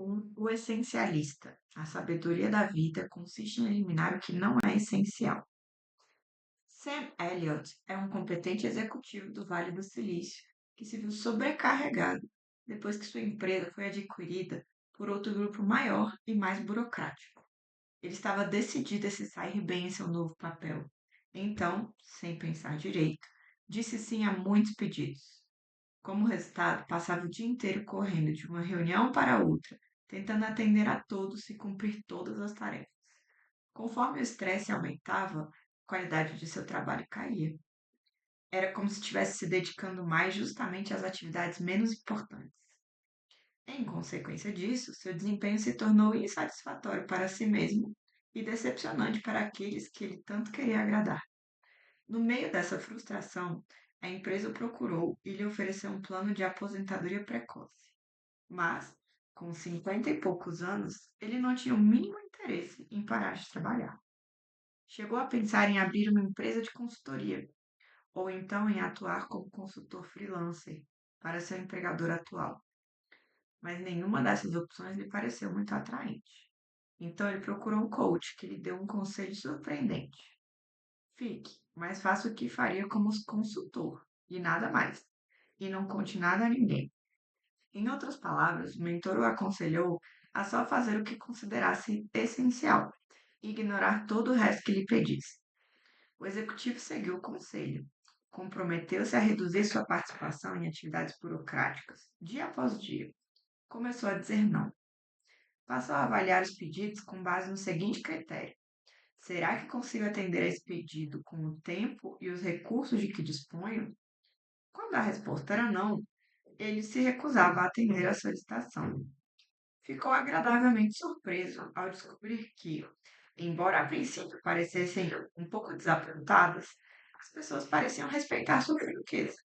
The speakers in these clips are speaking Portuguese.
O essencialista. A sabedoria da vida consiste em eliminar o que não é essencial. Sam Elliott é um competente executivo do Vale do Silício que se viu sobrecarregado depois que sua empresa foi adquirida por outro grupo maior e mais burocrático. Ele estava decidido a se sair bem em seu novo papel. Então, sem pensar direito, disse sim a muitos pedidos. Como resultado, passava o dia inteiro correndo de uma reunião para outra, tentando atender a todos e cumprir todas as tarefas. Conforme o estresse aumentava, a qualidade de seu trabalho caía. Era como se estivesse se dedicando mais justamente às atividades menos importantes. Em consequência disso, seu desempenho se tornou insatisfatório para si mesmo e decepcionante para aqueles que ele tanto queria agradar. No meio dessa frustração, a empresa o procurou e lhe ofereceu um plano de aposentadoria precoce. Mas, com 50 e poucos anos, ele não tinha o mínimo interesse em parar de trabalhar. Chegou a pensar em abrir uma empresa de consultoria, ou então em atuar como consultor freelancer para seu empregador atual. Mas nenhuma dessas opções lhe pareceu muito atraente. Então ele procurou um coach que lhe deu um conselho surpreendente. Fique, mas faça o que faria como consultor, e nada mais. E não conte nada a ninguém. Em outras palavras, o mentor o aconselhou a só fazer o que considerasse essencial e ignorar todo o resto que lhe pedisse. O executivo seguiu o conselho. Comprometeu-se a reduzir sua participação em atividades burocráticas, dia após dia. Começou a dizer não. Passou a avaliar os pedidos com base no seguinte critério: será que consigo atender a esse pedido com o tempo e os recursos de que disponho? Quando a resposta era não, ele se recusava a atender a solicitação. Ficou agradavelmente surpreso ao descobrir que, embora a princípio parecessem um pouco desapontadas, as pessoas pareciam respeitar sua franqueza.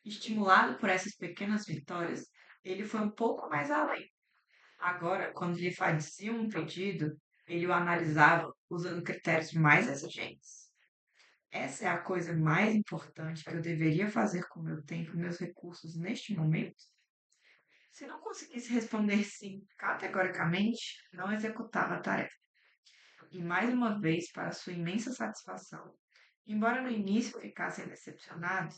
Estimulado por essas pequenas vitórias, ele foi um pouco mais além. Agora, quando lhe faziam um pedido, ele o analisava usando critérios mais exigentes. Essa é a coisa mais importante que eu deveria fazer com meu tempo e meus recursos neste momento? Se não conseguisse responder sim categoricamente, não executava a tarefa. E mais uma vez, para sua imensa satisfação, embora no início ficassem decepcionados,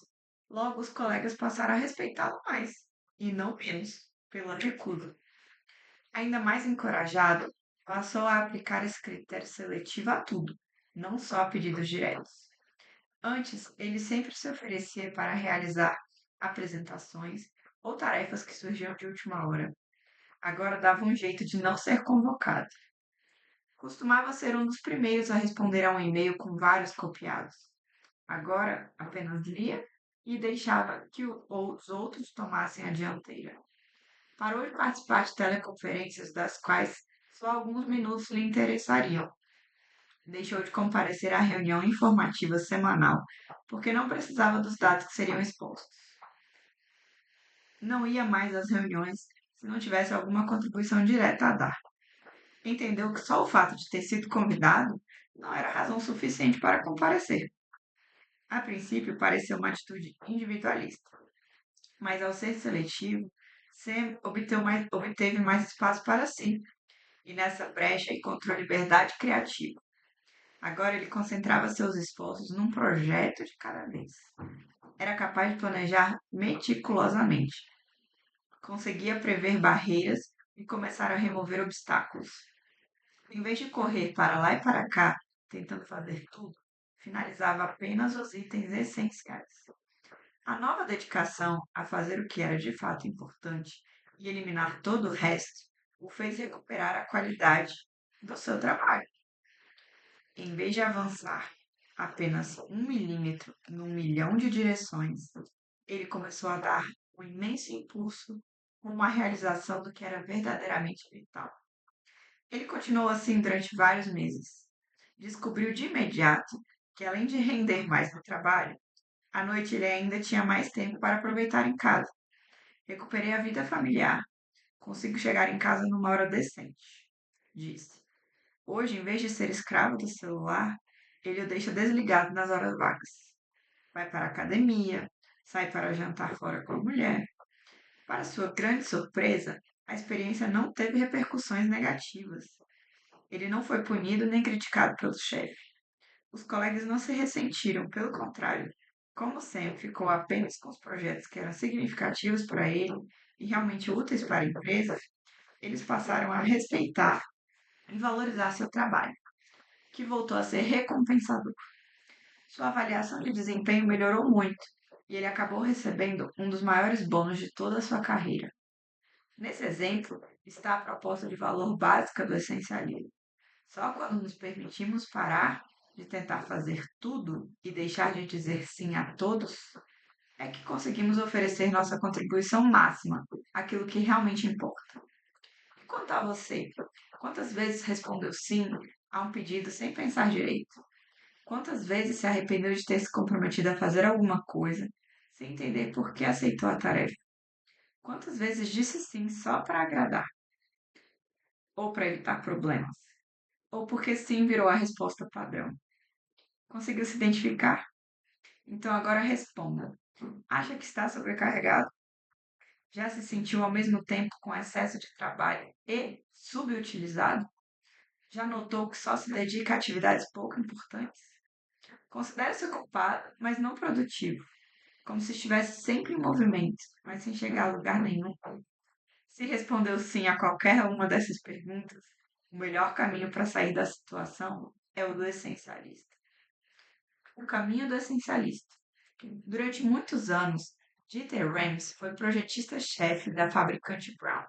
logo os colegas passaram a respeitá-lo mais, e não menos, pela recusa. Ainda mais encorajado, passou a aplicar esse critério seletivo a tudo, não só a pedidos diretos. Antes, ele sempre se oferecia para realizar apresentações ou tarefas que surgiam de última hora. Agora dava um jeito de não ser convocado. Costumava ser um dos primeiros a responder a um e-mail com vários copiados. Agora apenas lia e deixava que os outros tomassem a dianteira. Parou de participar de teleconferências das quais só alguns minutos lhe interessariam. Deixou de comparecer à reunião informativa semanal, porque não precisava dos dados que seriam expostos. Não ia mais às reuniões se não tivesse alguma contribuição direta a dar. Entendeu que só o fato de ter sido convidado não era razão suficiente para comparecer. A princípio, pareceu uma atitude individualista, mas ao ser seletivo, Sam obteve mais espaço para si, e nessa brecha encontrou liberdade criativa. Agora ele concentrava seus esforços num projeto de cada vez. Era capaz de planejar meticulosamente. Conseguia prever barreiras e começar a remover obstáculos. Em vez de correr para lá e para cá, tentando fazer tudo, finalizava apenas os itens essenciais. A nova dedicação a fazer o que era de fato importante e eliminar todo o resto o fez recuperar a qualidade do seu trabalho. Em vez de avançar apenas 1 milímetro em 1 milhão de direções, ele começou a dar um imenso impulso rumo à realização do que era verdadeiramente vital. Ele continuou assim durante vários meses. Descobriu de imediato que, além de render mais no trabalho, à noite ele ainda tinha mais tempo para aproveitar em casa. Recuperei a vida familiar. Consigo chegar em casa numa hora decente, disse. Hoje, em vez de ser escravo do celular, ele o deixa desligado nas horas vagas. Vai para a academia, sai para jantar fora com a mulher. Para sua grande surpresa, A experiência não teve repercussões negativas. Ele não foi punido nem criticado pelo chefe. Os colegas não se ressentiram, pelo contrário. Como sempre, ficou apenas com os projetos que eram significativos para ele e realmente úteis para a empresa, eles passaram a respeitar e valorizar seu trabalho, que voltou a ser recompensador. Sua avaliação de desempenho melhorou muito e ele acabou recebendo um dos maiores bônus de toda a sua carreira. Nesse exemplo está a proposta de valor básica do essencialismo. Só quando nos permitimos parar de tentar fazer tudo e deixar de dizer sim a todos, é que conseguimos oferecer nossa contribuição máxima, aquilo que realmente importa. E quanto a você, quantas vezes respondeu sim a um pedido sem pensar direito? Quantas vezes se arrependeu de ter se comprometido a fazer alguma coisa sem entender por que aceitou a tarefa? Quantas vezes disse sim só para agradar ou para evitar problemas? Ou porque sim virou a resposta padrão? Conseguiu se identificar? Então agora responda. Acha que está sobrecarregado? Já se sentiu ao mesmo tempo com excesso de trabalho e subutilizado? Já notou que só se dedica a atividades pouco importantes? Considere-se ocupado, mas não produtivo, como se estivesse sempre em movimento, mas sem chegar a lugar nenhum. Se respondeu sim a qualquer uma dessas perguntas, o melhor caminho para sair da situação é o do essencialista. O caminho do essencialista. Durante muitos anos, Dieter Rams foi projetista-chefe da fabricante Brown.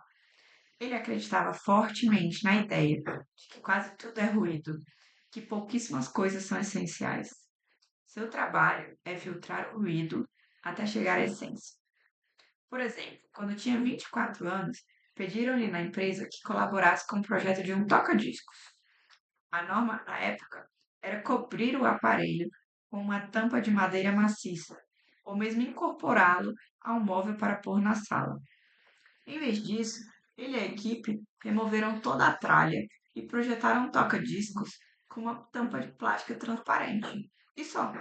Ele acreditava fortemente na ideia de que quase tudo é ruído, que pouquíssimas coisas são essenciais. Seu trabalho é filtrar o ruído até chegar à essência. Por exemplo, quando tinha 24 anos, pediram-lhe na empresa que colaborasse com o projeto de um toca-discos. A norma, na época, era cobrir o aparelho com uma tampa de madeira maciça, ou mesmo incorporá-lo a um móvel para pôr na sala. Em vez disso, ele e a equipe removeram toda a tralha e projetaram um toca-discos com uma tampa de plástico transparente. E só.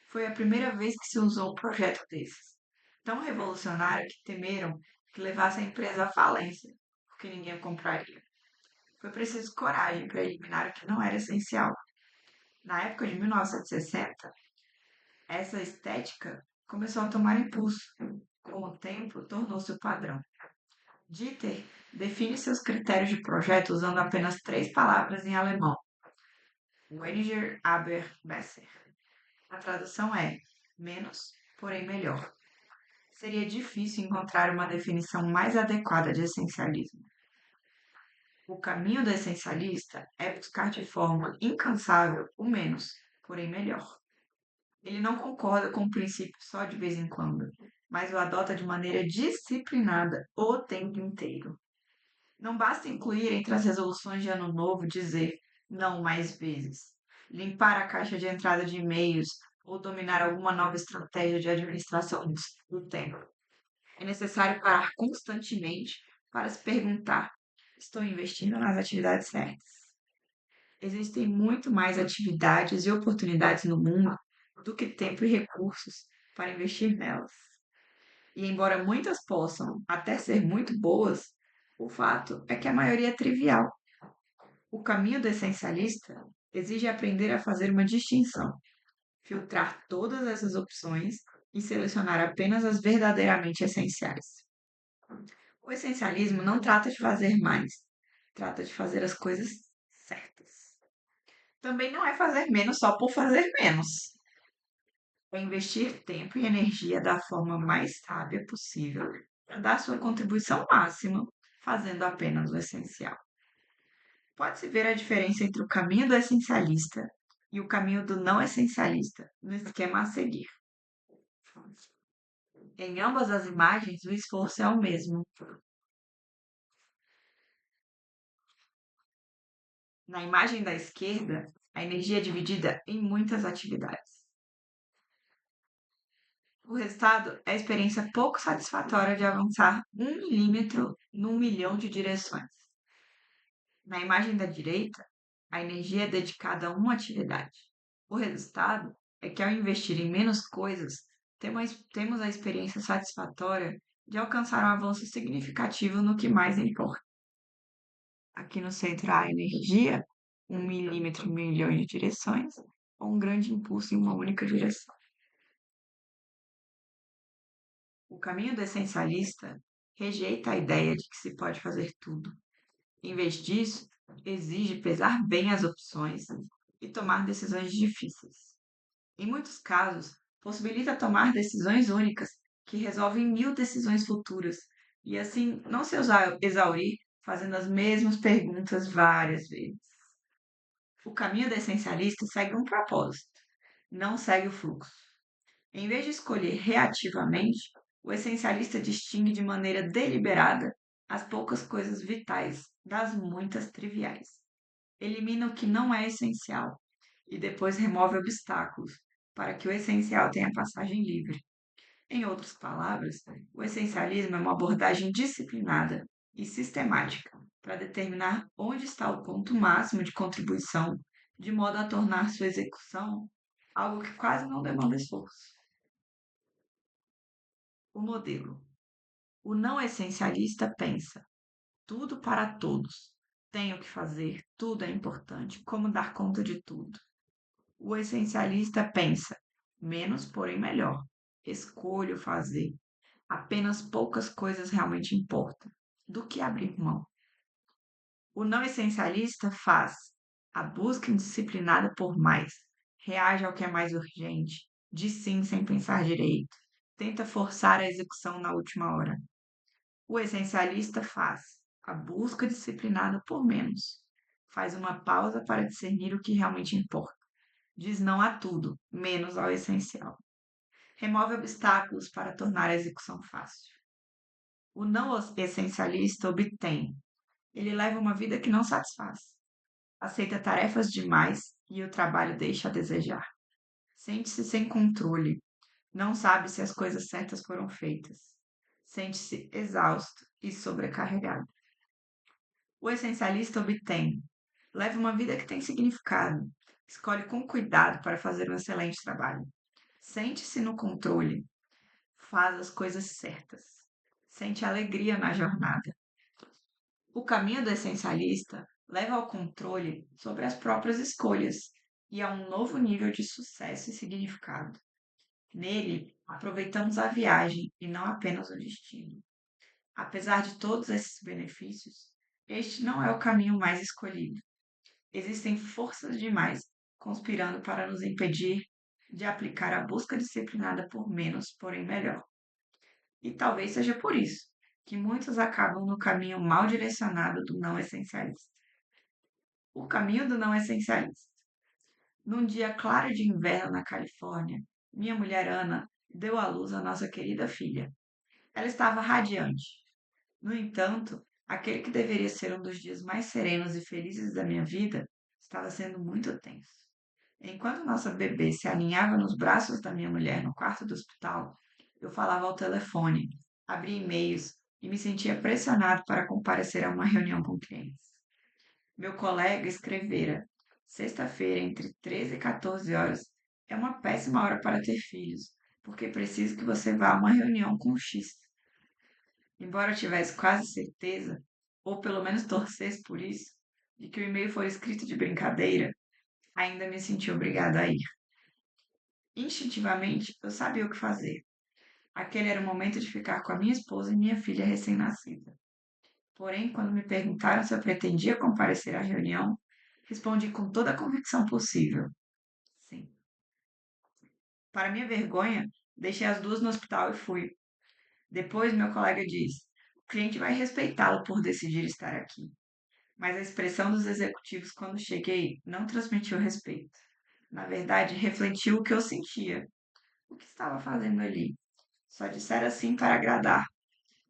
Foi a primeira vez que se usou um projeto desses. Tão revolucionário que temeram que levasse a empresa à falência, porque ninguém o compraria. Foi preciso coragem para eliminar o que não era essencial. Na época de 1960, essa estética começou a tomar impulso. Com o tempo, tornou-se o padrão. Dieter define seus critérios de projeto usando apenas 3 palavras em alemão. Weniger, aber, besser. A tradução é menos, porém melhor. Seria difícil encontrar uma definição mais adequada de essencialismo. O caminho do essencialista é buscar de forma incansável o menos, porém melhor. Ele não concorda com o princípio só de vez em quando, mas o adota de maneira disciplinada o tempo inteiro. Não basta incluir entre as resoluções de ano novo dizer não mais vezes, limpar a caixa de entrada de e-mails ou dominar alguma nova estratégia de administração do tempo. É necessário parar constantemente para se perguntar: estou investindo nas atividades certas? Existem muito mais atividades e oportunidades no mundo do que tempo e recursos para investir nelas. E embora muitas possam até ser muito boas, o fato é que a maioria é trivial. O caminho do essencialista exige aprender a fazer uma distinção, filtrar todas essas opções e selecionar apenas as verdadeiramente essenciais. O essencialismo não trata de fazer mais, trata de fazer as coisas certas. Também não é fazer menos só por fazer menos. É investir tempo e energia da forma mais sábia possível para dar sua contribuição máxima, fazendo apenas o essencial. Pode-se ver a diferença entre o caminho do essencialista e o caminho do não essencialista no esquema a seguir. Em ambas as imagens, o esforço é o mesmo. Na imagem da esquerda, a energia é dividida em muitas atividades. O resultado é a experiência pouco satisfatória de avançar 1 milímetro num milhão de direções. Na imagem da direita, a energia é dedicada a uma atividade. O resultado é que, ao investir em menos coisas, temos a experiência satisfatória de alcançar um avanço significativo no que mais importa. Aqui no centro há energia, 1 milímetro em milhões de direções, ou um grande impulso em uma única direção. O caminho do essencialista rejeita a ideia de que se pode fazer tudo. Em vez disso, exige pesar bem as opções e tomar decisões difíceis. Em muitos casos, possibilita tomar decisões únicas que resolvem 1000 decisões futuras e assim não se exaurir fazendo as mesmas perguntas várias vezes. O caminho do essencialista segue um propósito, não segue o fluxo. Em vez de escolher reativamente, o essencialista distingue de maneira deliberada as poucas coisas vitais das muitas triviais. Elimina o que não é essencial e depois remove obstáculos para que o essencial tenha passagem livre. Em outras palavras, o essencialismo é uma abordagem disciplinada e sistemática para determinar onde está o ponto máximo de contribuição, de modo a tornar sua execução algo que quase não demanda esforço. O modelo. O não essencialista pensa: tudo para todos. Tenho que fazer, tudo é importante, como dar conta de tudo. O essencialista pensa: menos, porém melhor. Escolho fazer. Apenas poucas coisas realmente importam. Do que abrir mão? O não essencialista faz a busca indisciplinada por mais. Reage ao que é mais urgente. Diz sim sem pensar direito. Tenta forçar a execução na última hora. O essencialista faz a busca disciplinada por menos. Faz uma pausa para discernir o que realmente importa. Diz não a tudo, menos ao essencial. Remove obstáculos para tornar a execução fácil. O não essencialista obtém. Ele leva uma vida que não satisfaz. Aceita tarefas demais e o trabalho deixa a desejar. Sente-se sem controle. Não sabe se as coisas certas foram feitas. Sente-se exausto e sobrecarregado. O essencialista obtém. Leva uma vida que tem significado. Escolhe com cuidado para fazer um excelente trabalho. Sente-se no controle. Faz as coisas certas. Sente alegria na jornada. O caminho do essencialista leva ao controle sobre as próprias escolhas e a um novo nível de sucesso e significado. Nele, aproveitamos a viagem e não apenas o destino. Apesar de todos esses benefícios, este não é o caminho mais escolhido. Existem forças demais conspirando para nos impedir de aplicar a busca disciplinada por menos, porém melhor. E talvez seja por isso que muitos acabam no caminho mal direcionado do não essencialista. O caminho do não essencialista. Num dia claro de inverno na Califórnia, minha mulher Ana deu à luz a nossa querida filha. Ela estava radiante. No entanto, aquele que deveria ser um dos dias mais serenos e felizes da minha vida estava sendo muito tenso. Enquanto nossa bebê se aninhava nos braços da minha mulher no quarto do hospital, eu falava ao telefone, abria e-mails e me sentia pressionado para comparecer a uma reunião com clientes. Meu colega escrevera: sexta-feira, entre 13 e 14 horas, é uma péssima hora para ter filhos, porque preciso que você vá a uma reunião com o X. Embora eu tivesse quase certeza, ou pelo menos torcesse por isso, de que o e-mail foi escrito de brincadeira, ainda me senti obrigada a ir. Instintivamente, eu sabia o que fazer. Aquele era o momento de ficar com a minha esposa e minha filha recém-nascida. Porém, quando me perguntaram se eu pretendia comparecer à reunião, respondi com toda a convicção possível: sim. Para minha vergonha, deixei as duas no hospital e fui. Depois, meu colega disse: o cliente vai respeitá-lo por decidir estar aqui. Mas a expressão dos executivos quando cheguei não transmitiu respeito. Na verdade, refletiu o que eu sentia. O que estava fazendo ali? Só disseram assim para agradar.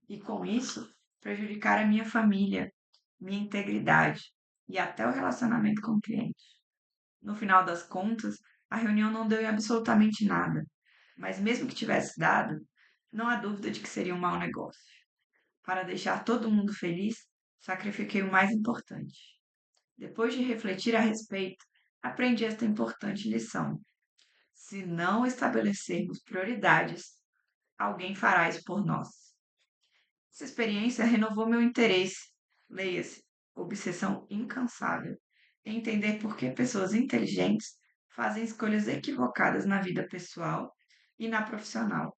E com isso, prejudicar a minha família, minha integridade e até o relacionamento com o cliente. No final das contas, a reunião não deu em absolutamente nada, mas mesmo que tivesse dado, não há dúvida de que seria um mau negócio. Para deixar todo mundo feliz, sacrifiquei o mais importante. Depois de refletir a respeito, aprendi esta importante lição. Se não estabelecermos prioridades, alguém fará isso por nós. Essa experiência renovou meu interesse, leia-se, obsessão incansável, em entender por que pessoas inteligentes fazem escolhas equivocadas na vida pessoal e na profissional.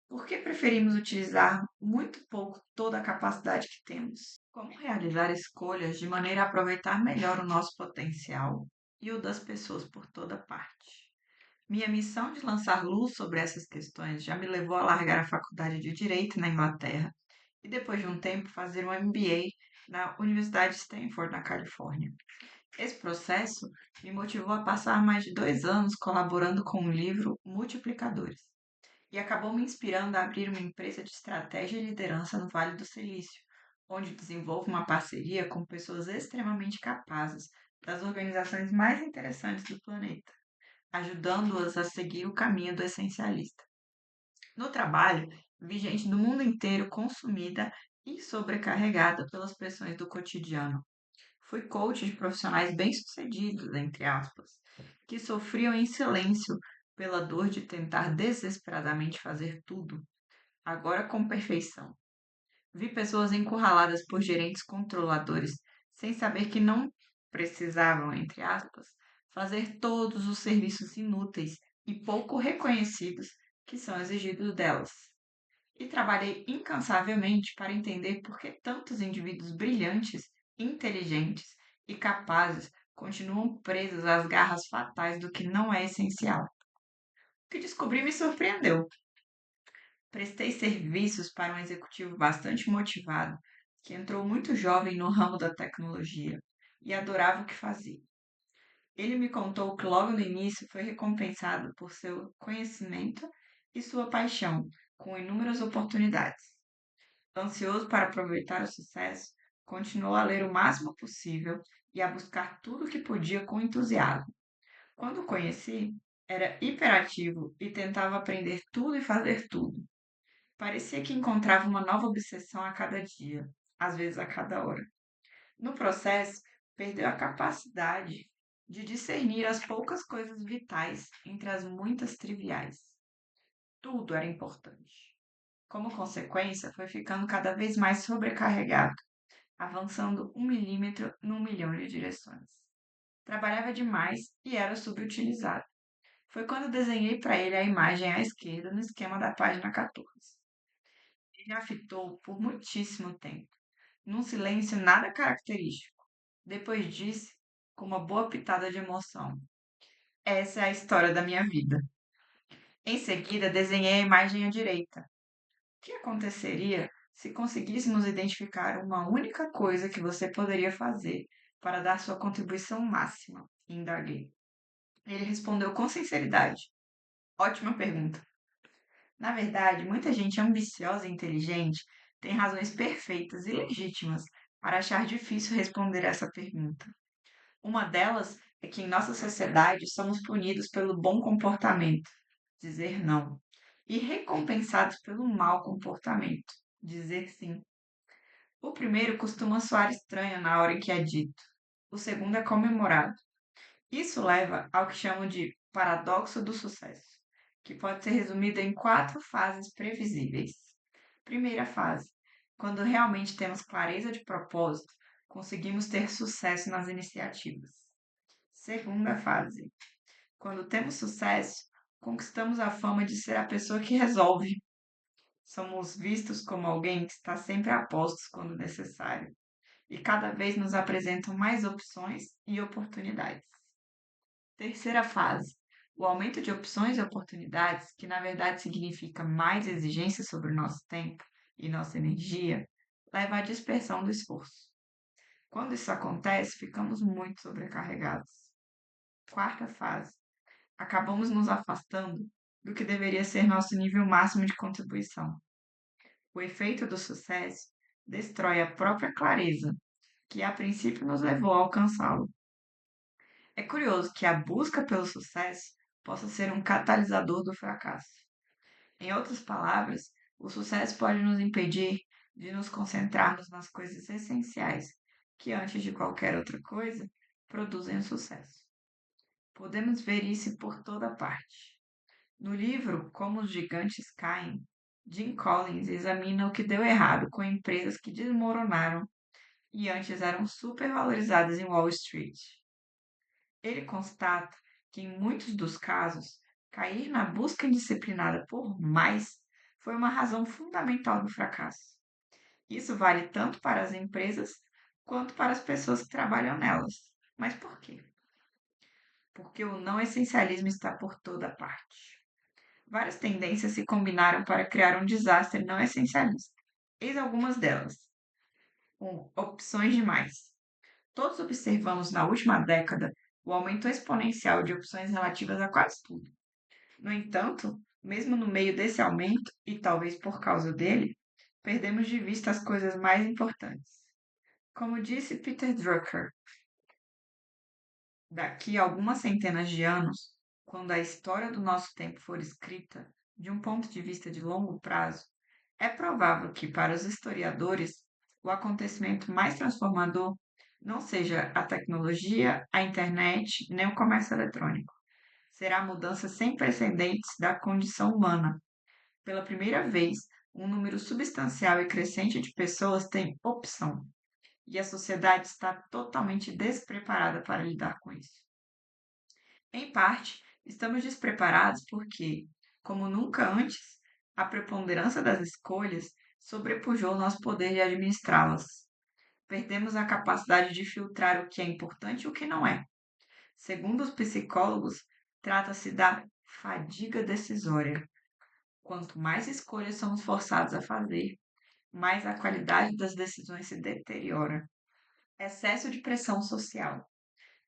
Por que preferimos utilizar muito pouco toda a capacidade que temos? Como realizar escolhas de maneira a aproveitar melhor o nosso potencial e o das pessoas por toda parte? Minha missão de lançar luz sobre essas questões já me levou a largar a faculdade de Direito na Inglaterra e, depois de um tempo, fazer um MBA na Universidade de Stanford, na Califórnia. Esse processo me motivou a passar mais de 2 anos colaborando com o livro Multiplicadores e acabou me inspirando a abrir uma empresa de estratégia e liderança no Vale do Silício, onde desenvolvo uma parceria com pessoas extremamente capazes das organizações mais interessantes do planeta, ajudando-as a seguir o caminho do essencialista. No trabalho, vi gente do mundo inteiro consumida e sobrecarregada pelas pressões do cotidiano. Fui coach de profissionais bem-sucedidos, entre aspas, que sofriam em silêncio pela dor de tentar desesperadamente fazer tudo, agora com perfeição. Vi pessoas encurraladas por gerentes controladores, sem saber que não precisavam, entre aspas, fazer todos os serviços inúteis e pouco reconhecidos que são exigidos delas. E trabalhei incansavelmente para entender por que tantos indivíduos brilhantes, inteligentes e capazes continuam presos às garras fatais do que não é essencial. O que descobri me surpreendeu. Prestei serviços para um executivo bastante motivado, que entrou muito jovem no ramo da tecnologia e adorava o que fazia. Ele me contou que logo no início foi recompensado por seu conhecimento e sua paixão, com inúmeras oportunidades. Ansioso para aproveitar o sucesso, continuou a ler o máximo possível e a buscar tudo o que podia com entusiasmo. Quando o conheci, era hiperativo e tentava aprender tudo e fazer tudo. Parecia que encontrava uma nova obsessão a cada dia, às vezes a cada hora. No processo, perdeu a capacidade de discernir as poucas coisas vitais entre as muitas triviais. Tudo era importante. Como consequência, foi ficando cada vez mais sobrecarregado, avançando 1 milímetro num milhão de direções. Trabalhava demais e era subutilizado. Foi quando desenhei para ele a imagem à esquerda no esquema da página 14. Ele a fitou por muitíssimo tempo, num silêncio nada característico. Depois disse, com uma boa pitada de emoção: Essa é a história da minha vida. Em seguida, desenhei a imagem à direita. O que aconteceria se conseguíssemos identificar uma única coisa que você poderia fazer para dar sua contribuição máxima? Indaguei. Ele respondeu com sinceridade: Ótima pergunta. Na verdade, muita gente ambiciosa e inteligente tem razões perfeitas e legítimas para achar difícil responder essa pergunta. Uma delas é que em nossa sociedade somos punidos pelo bom comportamento, dizer não, e recompensados pelo mau comportamento, dizer sim. O primeiro costuma soar estranho na hora em que é dito, o segundo é comemorado. Isso leva ao que chamam de paradoxo do sucesso, que pode ser resumido em 4 fases previsíveis. Primeira fase: quando realmente temos clareza de propósito, conseguimos ter sucesso nas iniciativas. Segunda fase: quando temos sucesso, conquistamos a fama de ser a pessoa que resolve. Somos vistos como alguém que está sempre a postos quando necessário e cada vez nos apresentam mais opções e oportunidades. Terceira fase: o aumento de opções e oportunidades, que na verdade significa mais exigência sobre o nosso tempo e nossa energia, leva à dispersão do esforço. Quando isso acontece, ficamos muito sobrecarregados. Quarta fase: acabamos nos afastando do que deveria ser nosso nível máximo de contribuição. O efeito do sucesso destrói a própria clareza, que a princípio nos levou a alcançá-lo. É curioso que a busca pelo sucesso possa ser um catalisador do fracasso. Em outras palavras, o sucesso pode nos impedir de nos concentrarmos nas coisas essenciais, que antes de qualquer outra coisa, produzem o sucesso. Podemos ver isso por toda parte. No livro Como os Gigantes Caem, Jim Collins examina o que deu errado com empresas que desmoronaram e antes eram supervalorizadas em Wall Street. Ele constata que, em muitos dos casos, cair na busca indisciplinada por mais foi uma razão fundamental do fracasso. Isso vale tanto para as empresas quanto para as pessoas que trabalham nelas. Mas por quê? Porque o não essencialismo está por toda parte. Várias tendências se combinaram para criar um desastre não essencialista. Eis algumas delas. 1. Opções demais. Todos observamos na última década o aumento exponencial de opções relativas a quase tudo. No entanto, mesmo no meio desse aumento, e talvez por causa dele, perdemos de vista as coisas mais importantes. Como disse Peter Drucker, daqui a algumas centenas de anos, quando a história do nosso tempo for escrita de um ponto de vista de longo prazo, é provável que, para os historiadores, o acontecimento mais transformador não seja a tecnologia, a internet, nem o comércio eletrônico. Será a mudança sem precedentes da condição humana. Pela primeira vez, um número substancial e crescente de pessoas tem opção, e a sociedade está totalmente despreparada para lidar com isso. Em parte, estamos despreparados porque, como nunca antes, a preponderância das escolhas sobrepujou nosso poder de administrá-las. Perdemos a capacidade de filtrar o que é importante e o que não é. Segundo os psicólogos, trata-se da fadiga decisória. Quanto mais escolhas somos forçados a fazer, mais a qualidade das decisões se deteriora. Excesso de pressão social.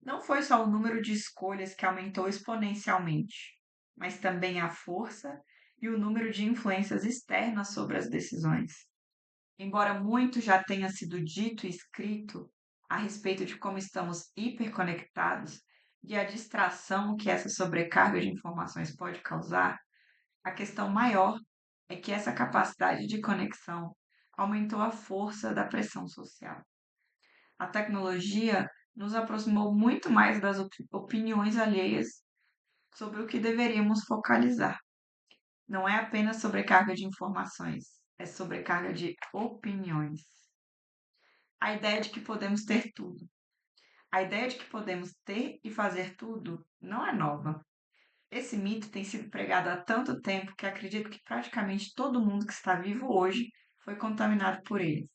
Não foi só o número de escolhas que aumentou exponencialmente, mas também a força e o número de influências externas sobre as decisões. Embora muito já tenha sido dito e escrito a respeito de como estamos hiperconectados e a distração que essa sobrecarga de informações pode causar, a questão maior é que essa capacidade de conexão aumentou a força da pressão social. A tecnologia nos aproximou muito mais das opiniões alheias sobre o que deveríamos focalizar. Não é apenas sobrecarga de informações, é sobrecarga de opiniões. A ideia de que podemos ter tudo. A ideia de que podemos ter e fazer tudo não é nova. Esse mito tem sido pregado há tanto tempo que acredito que praticamente todo mundo que está vivo hoje foi contaminado por ele.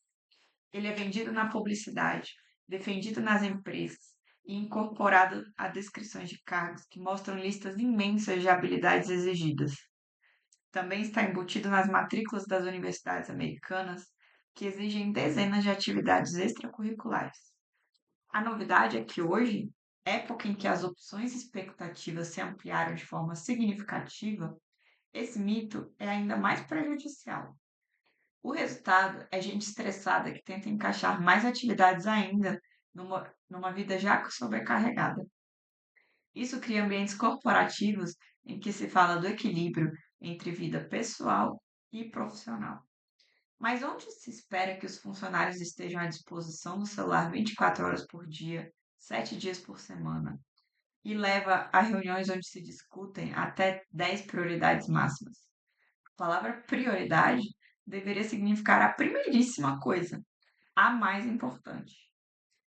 Ele é vendido na publicidade, defendido nas empresas e incorporado a descrições de cargos que mostram listas imensas de habilidades exigidas. Também está embutido nas matrículas das universidades americanas, que exigem dezenas de atividades extracurriculares. A novidade é que hoje, época em que as opções e expectativas se ampliaram de forma significativa, esse mito é ainda mais prejudicial. O resultado é gente estressada que tenta encaixar mais atividades ainda numa vida já sobrecarregada. Isso cria ambientes corporativos em que se fala do equilíbrio entre vida pessoal e profissional. Mas onde se espera que os funcionários estejam à disposição do celular 24 horas por dia, 7 dias por semana, e leva a reuniões onde se discutem até 10 prioridades máximas? A palavra prioridade deveria significar a primeiríssima coisa, a mais importante.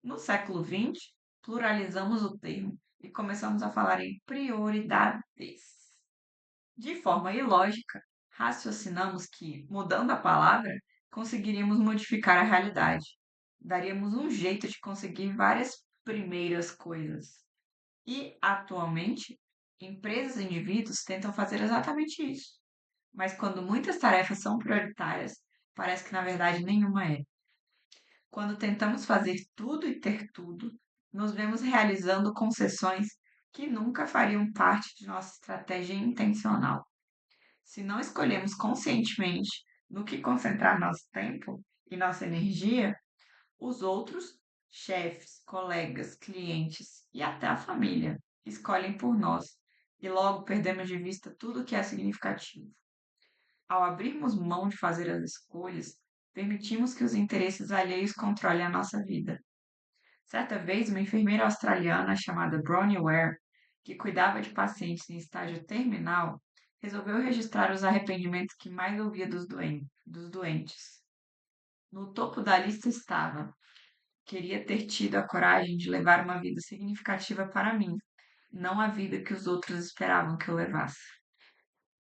No século XX, pluralizamos o termo e começamos a falar em prioridades. De forma ilógica, raciocinamos que, mudando a palavra, conseguiríamos modificar a realidade. Daríamos um jeito de conseguir várias primeiras coisas. E, atualmente, empresas e indivíduos tentam fazer exatamente isso. Mas quando muitas tarefas são prioritárias, parece que na verdade nenhuma é. Quando tentamos fazer tudo e ter tudo, nos vemos realizando concessões que nunca fariam parte de nossa estratégia intencional. Se não escolhemos conscientemente no que concentrar nosso tempo e nossa energia, os outros, chefes, colegas, clientes e até a família, escolhem por nós e logo perdemos de vista tudo o que é significativo. Ao abrirmos mão de fazer as escolhas, permitimos que os interesses alheios controlem a nossa vida. Certa vez, uma enfermeira australiana chamada Bronnie Ware, que cuidava de pacientes em estágio terminal, Resolveu registrar os arrependimentos que mais ouvia dos doentes. No topo da lista estava: queria ter tido a coragem de levar uma vida significativa para mim, não a vida que os outros esperavam que eu levasse.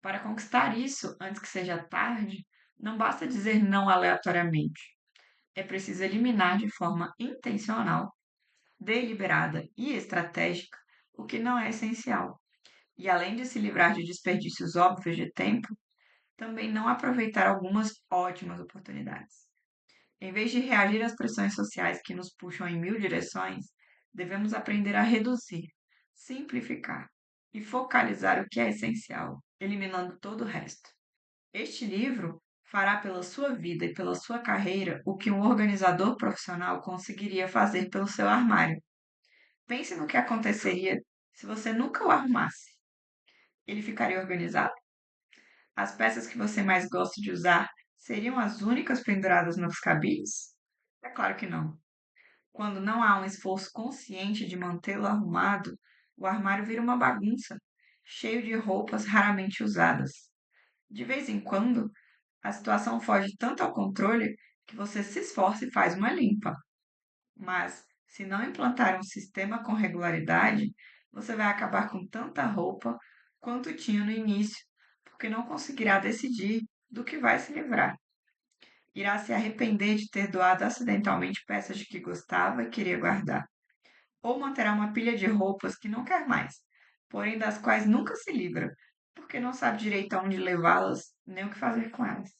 Para conquistar isso antes que seja tarde, não basta dizer não aleatoriamente. É preciso eliminar de forma intencional, deliberada e estratégica o que não é essencial. E além de se livrar de desperdícios óbvios de tempo, também não aproveitar algumas ótimas oportunidades. Em vez de reagir às pressões sociais que nos puxam em mil direções, devemos aprender a reduzir, simplificar e focalizar o que é essencial, eliminando todo o resto. Este livro fará pela sua vida e pela sua carreira o que um organizador profissional conseguiria fazer pelo seu armário. Pense no que aconteceria se você nunca o arrumasse. Ele ficaria organizado? As peças que você mais gosta de usar seriam as únicas penduradas nos cabides? É claro que não. Quando não há um esforço consciente de mantê-lo arrumado, o armário vira uma bagunça, cheio de roupas raramente usadas. De vez em quando, a situação foge tanto ao controle que você se esforça e faz uma limpa. Mas, se não implantar um sistema com regularidade, você vai acabar com tanta roupa quanto tinha no início, porque não conseguirá decidir do que vai se livrar. Irá se arrepender de ter doado acidentalmente peças de que gostava e queria guardar. Ou manterá uma pilha de roupas que não quer mais, porém das quais nunca se livra, porque não sabe direito aonde levá-las nem o que fazer com elas.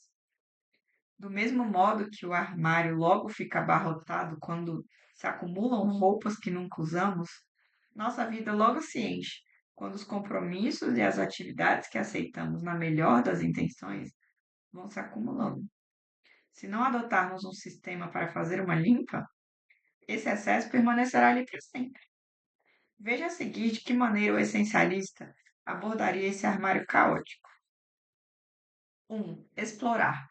Do mesmo modo que o armário logo fica abarrotado quando se acumulam roupas que nunca usamos, nossa vida logo se enche quando os compromissos e as atividades que aceitamos na melhor das intenções vão se acumulando. Se não adotarmos um sistema para fazer uma limpa, esse excesso permanecerá ali para sempre. Veja a seguir de que maneira o essencialista abordaria esse armário caótico. 1. Explorar.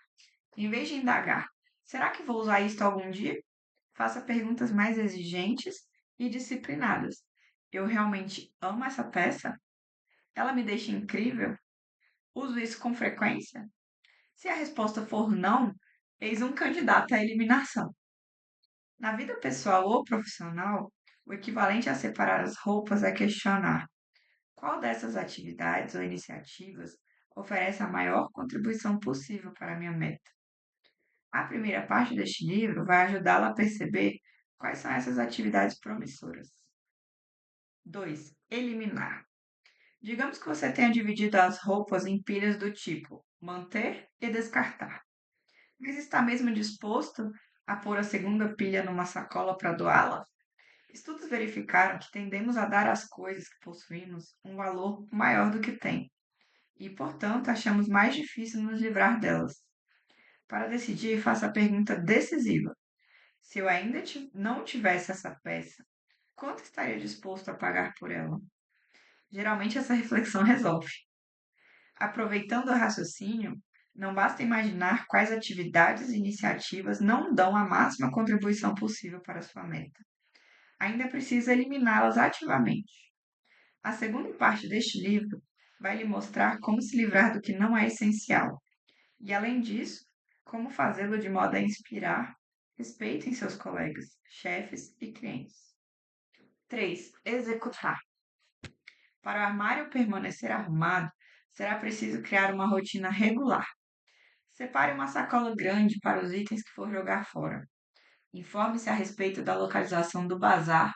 Em vez de indagar, será que vou usar isto algum dia? Faça perguntas mais exigentes e disciplinadas. Eu realmente amo essa peça? Ela me deixa incrível? Uso isso com frequência? Se a resposta for não, eis um candidato à eliminação. Na vida pessoal ou profissional, o equivalente a separar as roupas é questionar qual dessas atividades ou iniciativas oferece a maior contribuição possível para a minha meta. A primeira parte deste livro vai ajudá-la a perceber quais são essas atividades promissoras. 2. Eliminar. Digamos que você tenha dividido as roupas em pilhas do tipo manter e descartar, mas está mesmo disposto a pôr a segunda pilha numa sacola para doá-la? Estudos verificaram que tendemos a dar às coisas que possuímos um valor maior do que têm e, portanto, achamos mais difícil nos livrar delas. Para decidir, faça a pergunta decisiva: se eu ainda não tivesse essa peça, quanto estaria disposto a pagar por ela? Geralmente, essa reflexão resolve. Aproveitando o raciocínio, não basta imaginar quais atividades e iniciativas não dão a máxima contribuição possível para a sua meta. Ainda é preciso eliminá-las ativamente. A segunda parte deste livro vai lhe mostrar como se livrar do que não é essencial e, além disso, como fazê-lo de modo a inspirar respeito em seus colegas, chefes e clientes. 3. Executar. Para o armário permanecer arrumado, será preciso criar uma rotina regular. Separe uma sacola grande para os itens que for jogar fora. Informe-se a respeito da localização do bazar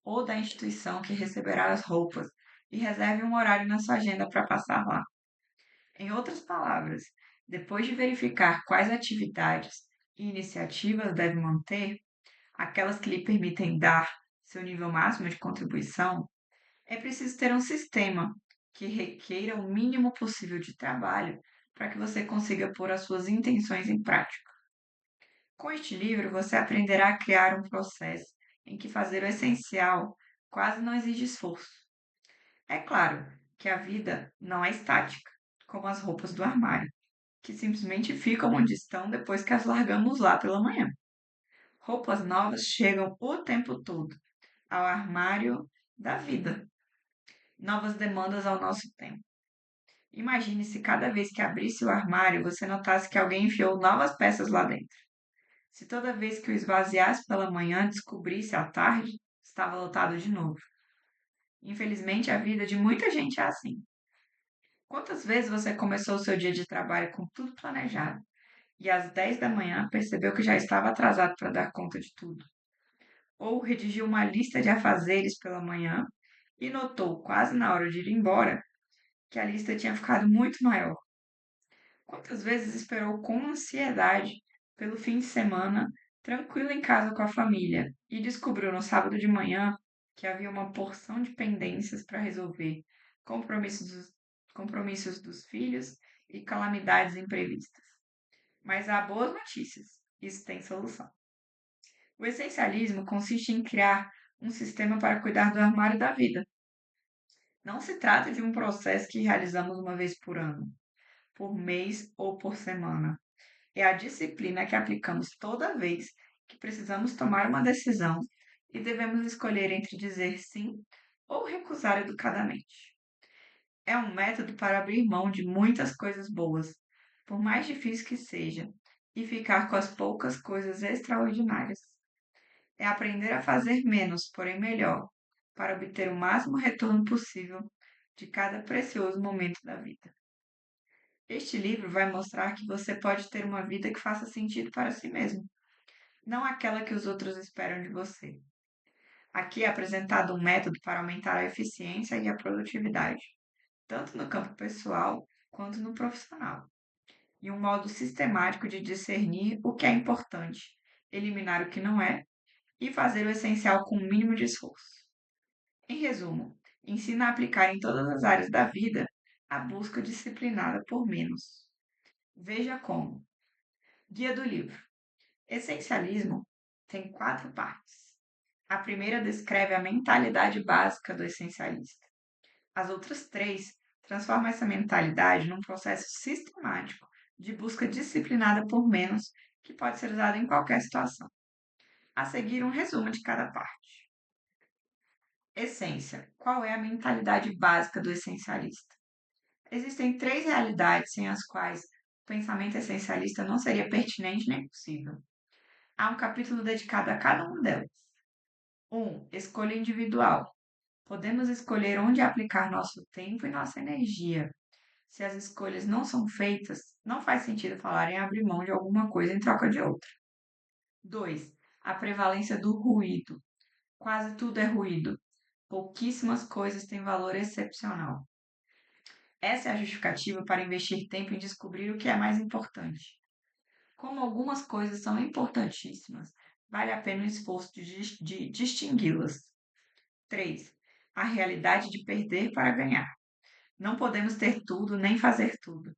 ou da instituição que receberá as roupas e reserve um horário na sua agenda para passar lá. Em outras palavras, depois de verificar quais atividades e iniciativas deve manter, aquelas que lhe permitem dar seu nível máximo de contribuição, é preciso ter um sistema que requeira o mínimo possível de trabalho para que você consiga pôr as suas intenções em prática. Com este livro, você aprenderá a criar um processo em que fazer o essencial quase não exige esforço. É claro que a vida não é estática, como as roupas do armário, que simplesmente ficam onde estão depois que as largamos lá pela manhã. Roupas novas chegam o tempo todo ao armário da vida. Novas demandas ao nosso tempo. Imagine se cada vez que abrisse o armário você notasse que alguém enfiou novas peças lá dentro. Se toda vez que o esvaziasse pela manhã descobrisse à tarde, estava lotado de novo. Infelizmente, a vida de muita gente é assim. Quantas vezes você começou o seu dia de trabalho com tudo planejado e às 10 da manhã percebeu que já estava atrasado para dar conta de tudo? Ou redigiu uma lista de afazeres pela manhã e notou, quase na hora de ir embora, que a lista tinha ficado muito maior? Quantas vezes esperou com ansiedade pelo fim de semana, tranquilo em casa com a família, e descobriu no sábado de manhã que havia uma porção de pendências para resolver, compromissos dos, compromissos dos filhos e calamidades imprevistas. Mas há boas notícias: isso tem solução. O essencialismo consiste em criar um sistema para cuidar do armário da vida. Não se trata de um processo que realizamos uma vez por ano, por mês ou por semana. É a disciplina que aplicamos toda vez que precisamos tomar uma decisão e devemos escolher entre dizer sim ou recusar educadamente. É um método para abrir mão de muitas coisas boas, por mais difícil que seja, e ficar com as poucas coisas extraordinárias. É aprender a fazer menos, porém melhor, para obter o máximo retorno possível de cada precioso momento da vida. Este livro vai mostrar que você pode ter uma vida que faça sentido para si mesmo, não aquela que os outros esperam de você. Aqui é apresentado um método para aumentar a eficiência e a produtividade, tanto no campo pessoal quanto no profissional, e um modo sistemático de discernir o que é importante, eliminar o que não é e fazer o essencial com o mínimo de esforço. Em resumo, ensina a aplicar em todas as áreas da vida a busca disciplinada por menos. Veja como. Guia do livro. Essencialismo tem 4 partes. A primeira descreve a mentalidade básica do essencialista. As outras 3 transformam essa mentalidade num processo sistemático de busca disciplinada por menos, que pode ser usado em qualquer situação. A seguir, um resumo de cada parte. Essência. Qual é a mentalidade básica do essencialista? Existem 3 realidades sem as quais o pensamento essencialista não seria pertinente nem possível. Há um capítulo dedicado a cada uma delas. 1. Escolha individual. Podemos escolher onde aplicar nosso tempo e nossa energia. Se as escolhas não são feitas, não faz sentido falar em abrir mão de alguma coisa em troca de outra. 2. A prevalência do ruído. Quase tudo é ruído. Pouquíssimas coisas têm valor excepcional. Essa é a justificativa para investir tempo em descobrir o que é mais importante. Como algumas coisas são importantíssimas, vale a pena o esforço de distingui-las. 3. A realidade de perder para ganhar. Não podemos ter tudo nem fazer tudo.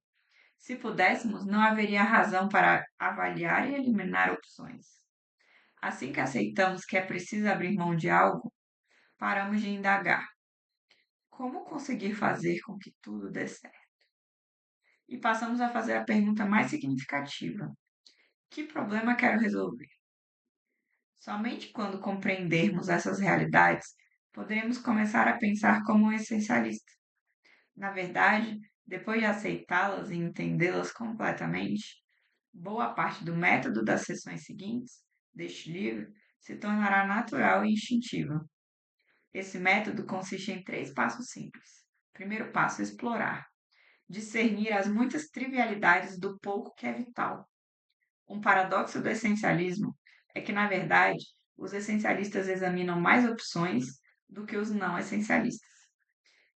Se pudéssemos, não haveria razão para avaliar e eliminar opções. Assim que aceitamos que é preciso abrir mão de algo, paramos de indagar. Como conseguir fazer com que tudo dê certo? E passamos a fazer a pergunta mais significativa: que problema quero resolver? Somente quando compreendermos essas realidades, poderemos começar a pensar como um essencialista. Na verdade, depois de aceitá-las e entendê-las completamente, boa parte do método das sessões seguintes deste livro se tornará natural e instintiva. Esse método consiste em 3 passos simples. Primeiro passo: explorar. Discernir as muitas trivialidades do pouco que é vital. Um paradoxo do essencialismo é que, na verdade, os essencialistas examinam mais opções do que os não essencialistas.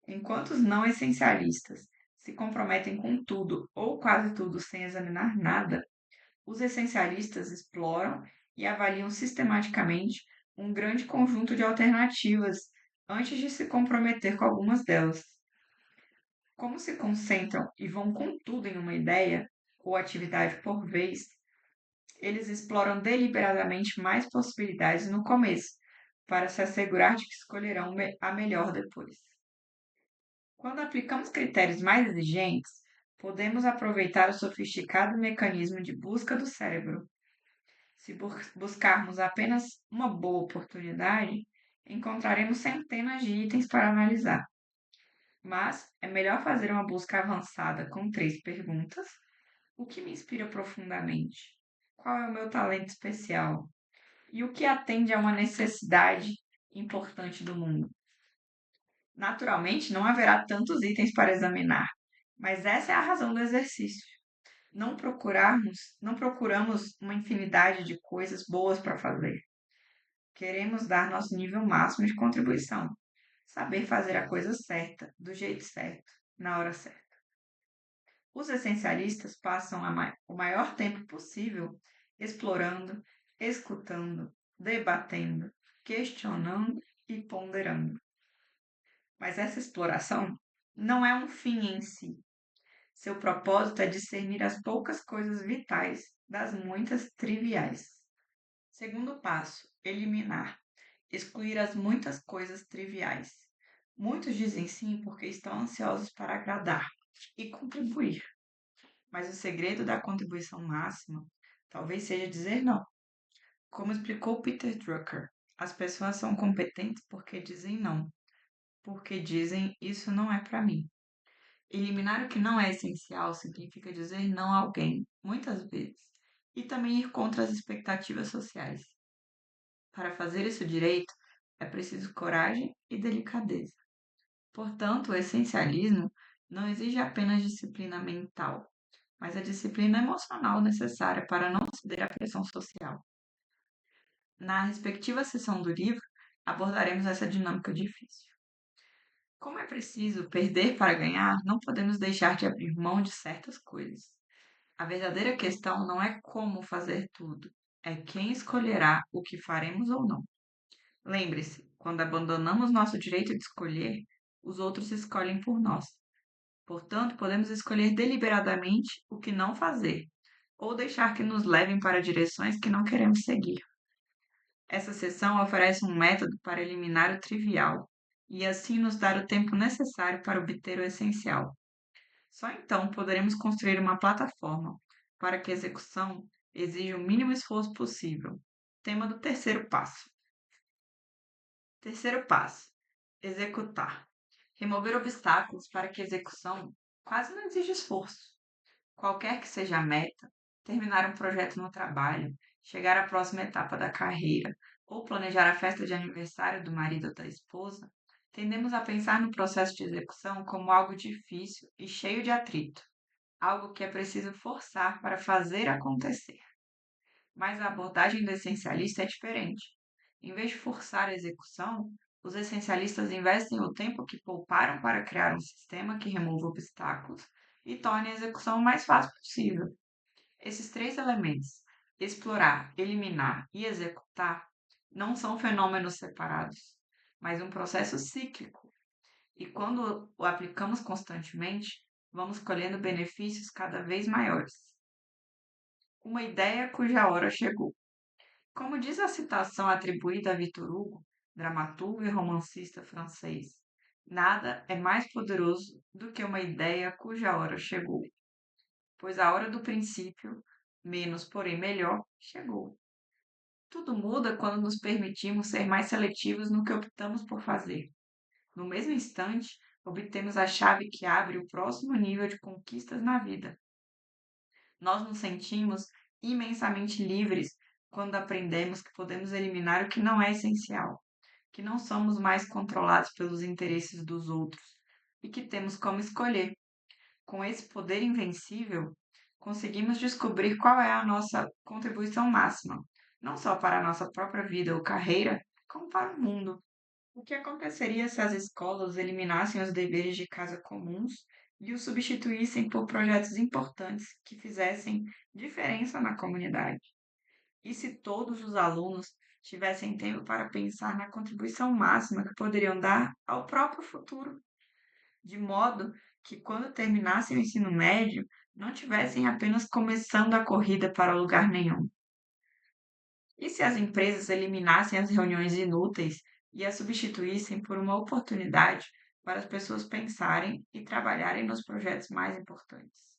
Enquanto os não essencialistas se comprometem com tudo ou quase tudo sem examinar nada, os essencialistas exploram e avaliam sistematicamente um grande conjunto de alternativas antes de se comprometer com algumas delas. Como se concentram e vão com tudo em uma ideia ou atividade por vez, eles exploram deliberadamente mais possibilidades no começo, para se assegurar de que escolherão a melhor depois. Quando aplicamos critérios mais exigentes, podemos aproveitar o sofisticado mecanismo de busca do cérebro. Se buscarmos apenas uma boa oportunidade, encontraremos centenas de itens para analisar. Mas é melhor fazer uma busca avançada com 3 perguntas: o que me inspira profundamente? Qual é o meu talento especial? E o que atende a uma necessidade importante do mundo? Naturalmente, não haverá tantos itens para examinar, mas essa é a razão do exercício. Não procuramos uma infinidade de coisas boas para fazer. Queremos dar nosso nível máximo de contribuição, saber fazer a coisa certa, do jeito certo, na hora certa. Os essencialistas passam o maior tempo possível explorando, escutando, debatendo, questionando e ponderando. Mas essa exploração não é um fim em si. Seu propósito é discernir as poucas coisas vitais das muitas triviais. Segundo passo: eliminar. Excluir as muitas coisas triviais. Muitos dizem sim porque estão ansiosos para agradar e contribuir. Mas o segredo da contribuição máxima talvez seja dizer não. Como explicou Peter Drucker, as pessoas são competentes porque dizem não, porque dizem isso não é para mim. Eliminar o que não é essencial significa dizer não a alguém, muitas vezes, e também ir contra as expectativas sociais. Para fazer isso direito, é preciso coragem e delicadeza. Portanto, o essencialismo não exige apenas disciplina mental, mas a disciplina emocional necessária para não ceder à pressão social. Na respectiva seção do livro, abordaremos essa dinâmica difícil. Como é preciso perder para ganhar, não podemos deixar de abrir mão de certas coisas. A verdadeira questão não é como fazer tudo, é quem escolherá o que faremos ou não. Lembre-se, quando abandonamos nosso direito de escolher, os outros escolhem por nós. Portanto, podemos escolher deliberadamente o que não fazer, ou deixar que nos levem para direções que não queremos seguir. Essa seção oferece um método para eliminar o trivial e assim nos dar o tempo necessário para obter o essencial. Só então poderemos construir uma plataforma para que a execução exija o mínimo esforço possível. Tema do terceiro passo. Terceiro passo: executar. Remover obstáculos para que a execução quase não exija esforço. Qualquer que seja a meta, terminar um projeto no trabalho, chegar à próxima etapa da carreira ou planejar a festa de aniversário do marido ou da esposa, tendemos a pensar no processo de execução como algo difícil e cheio de atrito, algo que é preciso forçar para fazer acontecer. Mas a abordagem do essencialista é diferente. Em vez de forçar a execução, os essencialistas investem o tempo que pouparam para criar um sistema que remova obstáculos e torne a execução o mais fácil possível. Esses 3 elementos, explorar, eliminar e executar, não são fenômenos separados, mas um processo cíclico. E quando o aplicamos constantemente, vamos colhendo benefícios cada vez maiores. Uma ideia cuja hora chegou. Como diz a citação atribuída a Victor Hugo, dramaturgo e romancista francês, nada é mais poderoso do que uma ideia cuja hora chegou, pois a hora do princípio, menos porém melhor, chegou. Tudo muda quando nos permitimos ser mais seletivos no que optamos por fazer. No mesmo instante, obtemos a chave que abre o próximo nível de conquistas na vida. Nós nos sentimos imensamente livres quando aprendemos que podemos eliminar o que não é essencial, que não somos mais controlados pelos interesses dos outros e que temos como escolher. Com esse poder invencível, conseguimos descobrir qual é a nossa contribuição máxima, não só para a nossa própria vida ou carreira, como para o mundo. O que aconteceria se as escolas eliminassem os deveres de casa comuns e os substituíssem por projetos importantes que fizessem diferença na comunidade? E se todos os alunos tivessem tempo para pensar na contribuição máxima que poderiam dar ao próprio futuro, de modo que, quando terminassem o ensino médio, não tivessem apenas começando a corrida para lugar nenhum? E se as empresas eliminassem as reuniões inúteis e as substituíssem por uma oportunidade para as pessoas pensarem e trabalharem nos projetos mais importantes?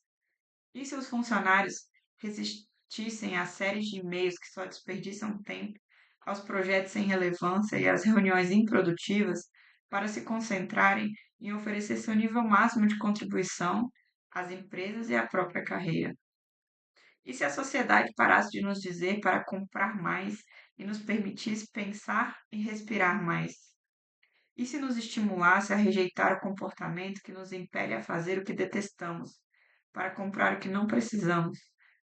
E se os funcionários resistissem às séries de e-mails que só desperdiçam tempo, aos projetos sem relevância e às reuniões improdutivas para se concentrarem em oferecer seu nível máximo de contribuição às empresas e à própria carreira. E se a sociedade parasse de nos dizer para comprar mais e nos permitisse pensar e respirar mais? E se nos estimulasse a rejeitar o comportamento que nos impele a fazer o que detestamos, para comprar o que não precisamos,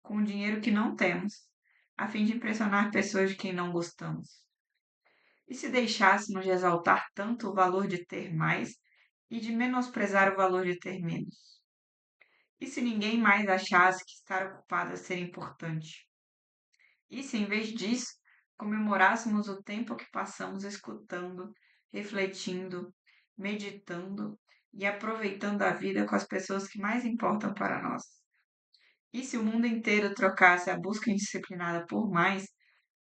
com o dinheiro que não temos, a fim de impressionar pessoas de quem não gostamos? E se deixássemos de exaltar tanto o valor de ter mais e de menosprezar o valor de ter menos? E se ninguém mais achasse que estar ocupado é ser importante? E se, em vez disso, comemorássemos o tempo que passamos escutando, refletindo, meditando e aproveitando a vida com as pessoas que mais importam para nós? E se o mundo inteiro trocasse a busca indisciplinada por mais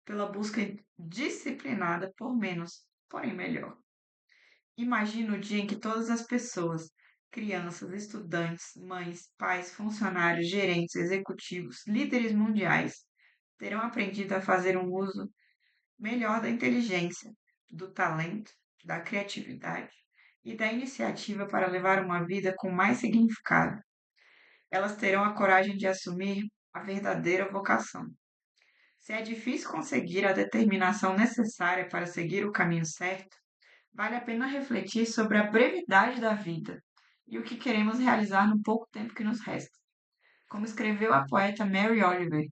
pela busca disciplinada por menos, porém melhor? Imagina o dia em que todas as pessoas, crianças, estudantes, mães, pais, funcionários, gerentes, executivos, líderes mundiais, terão aprendido a fazer um uso melhor da inteligência, do talento, da criatividade e da iniciativa para levar uma vida com mais significado. Elas terão a coragem de assumir a verdadeira vocação. Se é difícil conseguir a determinação necessária para seguir o caminho certo, vale a pena refletir sobre a brevidade da vida e o que queremos realizar no pouco tempo que nos resta. Como escreveu a poeta Mary Oliver,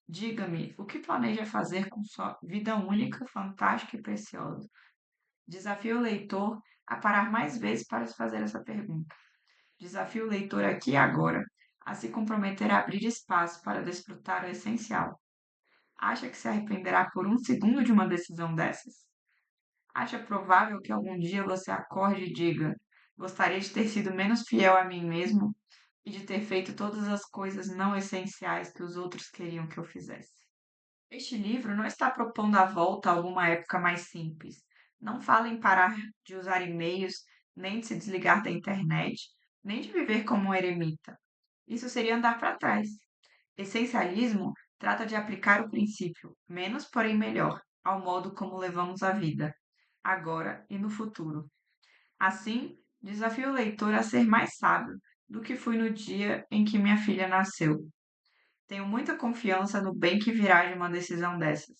diga-me o que planeja fazer com sua vida única, fantástica e preciosa. Desafio o leitor a parar mais vezes para se fazer essa pergunta. Desafio o leitor aqui e agora a se comprometer a abrir espaço para desfrutar o essencial. Acha que se arrependerá por um segundo de uma decisão dessas? Acha provável que algum dia você acorde e diga: gostaria de ter sido menos fiel a mim mesmo e de ter feito todas as coisas não essenciais que os outros queriam que eu fizesse? Este livro não está propondo a volta a alguma época mais simples. Não fala em parar de usar e-mails, nem de se desligar da internet, nem de viver como um eremita. Isso seria andar para trás. Essencialismo trata de aplicar o princípio menos, porém melhor, ao modo como levamos a vida, agora e no futuro. Assim, desafio o leitor a ser mais sábio do que fui no dia em que minha filha nasceu. Tenho muita confiança no bem que virá de uma decisão dessas.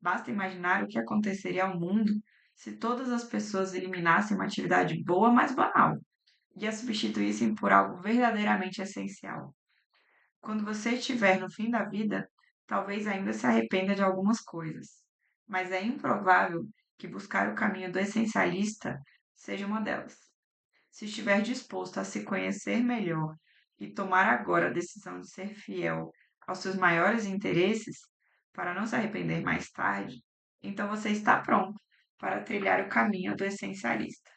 Basta imaginar o que aconteceria ao mundo se todas as pessoas eliminassem uma atividade boa, mas banal, e a substituíssem por algo verdadeiramente essencial. Quando você estiver no fim da vida, talvez ainda se arrependa de algumas coisas, mas é improvável que buscar o caminho do essencialista seja uma delas. Se estiver disposto a se conhecer melhor e tomar agora a decisão de ser fiel aos seus maiores interesses, para não se arrepender mais tarde, então você está pronto para trilhar o caminho do essencialista.